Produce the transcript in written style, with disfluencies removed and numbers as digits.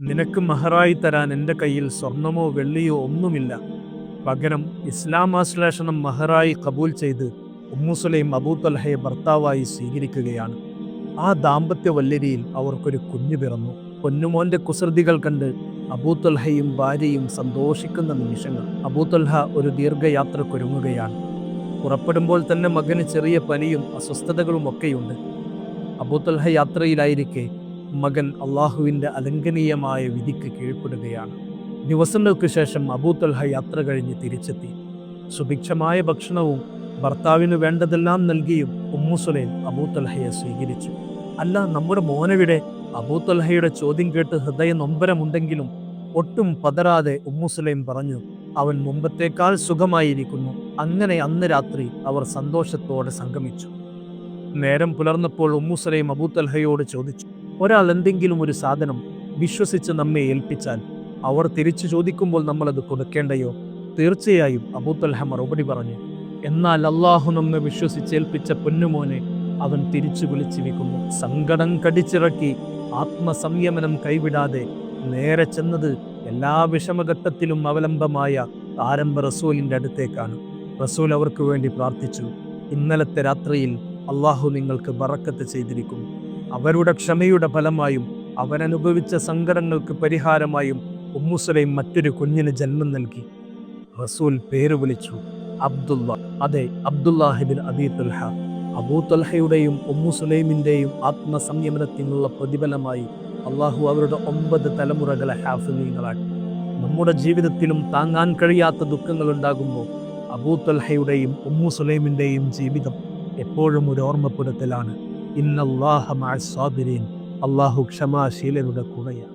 നിനക്ക് മഹറായി തരാൻ എൻ്റെ കയ്യിൽ സ്വർണമോ വെള്ളിയോ ഒന്നുമില്ല. പകരം ഇസ്ലാമാശ്ലേഷണം മഹറായി കബൂൽ ചെയ്ത് ഉമ്മുസുലൈം അബൂതൽഹയെ ഭർത്താവായി സ്വീകരിക്കുകയാണ്. ആ ദാമ്പത്യ വല്ലരിയിൽ അവർക്കൊരു കുഞ്ഞു പിറന്നു. പൊന്നുമോന്റെ കുസൃതികൾ കണ്ട് അബൂതൽഹയും ഭാര്യയും സന്തോഷിക്കുന്ന നിമിഷങ്ങൾ. അബൂതൽഹ ഒരു ദീർഘയാത്രക്കൊരുങ്ങുകയാണ്. പുറപ്പെടുമ്പോൾ തന്നെ മകന് ചെറിയ പനിയും അസ്വസ്ഥതകളും ഒക്കെയുണ്ട്. അബൂതൽഹ യാത്രയിലായിരിക്കെ മകൻ അള്ളാഹുവിൻ്റെ അലംഘനീയമായ വിധിക്ക് കീഴ്പ്പെടുകയാണ്. ദിവസങ്ങൾക്ക് ശേഷം അബൂതൽഹ യാത്ര കഴിഞ്ഞ് തിരിച്ചെത്തി. സുഭിക്ഷമായ ഭക്ഷണവും ഭർത്താവിന് വേണ്ടതെല്ലാം നൽകിയും ഉമ്മുസുലൈം അബൂതൽഹയെ സ്വീകരിച്ചു. അല്ല, നമ്മുടെ മോനെവിടെ? അബൂതൽഹയുടെ ചോദ്യം കേട്ട് ഹൃദയ നൊമ്പരമുണ്ടെങ്കിലും ഒട്ടും പതറാതെ ഉമ്മുസുലൈം പറഞ്ഞു, അവൻ മുമ്പത്തേക്കാൾ സുഖമായിരിക്കുന്നു. അങ്ങനെ അന്ന് രാത്രി അവർ സന്തോഷത്തോടെ സംഗമിച്ചു. നേരം പുലർന്നപ്പോൾ ഉമ്മുസുലൈം അബൂതൽഹയോട് ചോദിച്ചു, ഒരാൾ എന്തെങ്കിലും ഒരു സാധനം വിശ്വസിച്ച് നമ്മെ ഏൽപ്പിച്ചാൽ അവർ തിരിച്ചു ചോദിക്കുമ്പോൾ നമ്മളത് കൊടുക്കേണ്ടയോ? തീർച്ചയായും, അബൂതൽഹ മറുപടി പറഞ്ഞു. എന്നാൽ അള്ളാഹു നമ്മെ വിശ്വസിച്ചേൽപ്പിച്ച പൊന്നുമോനെ അവൻ തിരിച്ചു വിളിച്ചിരിക്കുന്നു. സങ്കടം കടിച്ചിറക്കി ആത്മസംയമനം കൈവിടാതെ നേരെ ചെന്നത് എല്ലാ വിഷമഘട്ടത്തിലും അവലംബമായ ആരംഭ റസൂലിൻ്റെ അടുത്തേക്കാണ്. റസൂൽ അവർക്ക് വേണ്ടി പ്രാർത്ഥിച്ചു. ഇന്നലത്തെ രാത്രിയിൽ അള്ളാഹു നിങ്ങൾക്ക് ബറക്കത്ത് ചെയ്തിരിക്കും. അവരുടെ ക്ഷമയുടെ ഫലമായും അവരനുഭവിച്ച സങ്കടങ്ങൾക്ക് പരിഹാരമായും ഉമ്മുസുലൈം മറ്റൊരു കുഞ്ഞിന് ജന്മം നൽകി. റസൂൽ പേര് വിളിച്ചു അബ്ദുള്ള. അതെ, അബ്ദുല്ലാഹിബിൻ അബീ തുൽഹ. അബൂതുൽഹയുടെയും ഉമ്മുസുലൈമിൻ്റെയും ആത്മസംയമനത്തിനുള്ള പ്രതിഫലമായി അള്ളാഹു അവരുടെ 9 തലമുറകളെ ഹാഫിളീങ്ങളാക്കി. നമ്മുടെ ജീവിതത്തിലും താങ്ങാൻ കഴിയാത്ത ദുഃഖങ്ങൾ ഉണ്ടാകുമ്പോൾ അബൂതുൽഹയുടെയും ഉമ്മുസുലൈമിൻ്റെയും ജീവിതം എപ്പോഴും ഒരു ഓർമ്മപ്പെടുത്തലാണ്. ഇന്നല്ലാഹ മഅസ് സാബിരീൻ. അള്ളാഹു ക്ഷമാശീലരുടെ കൂടെയാണ്.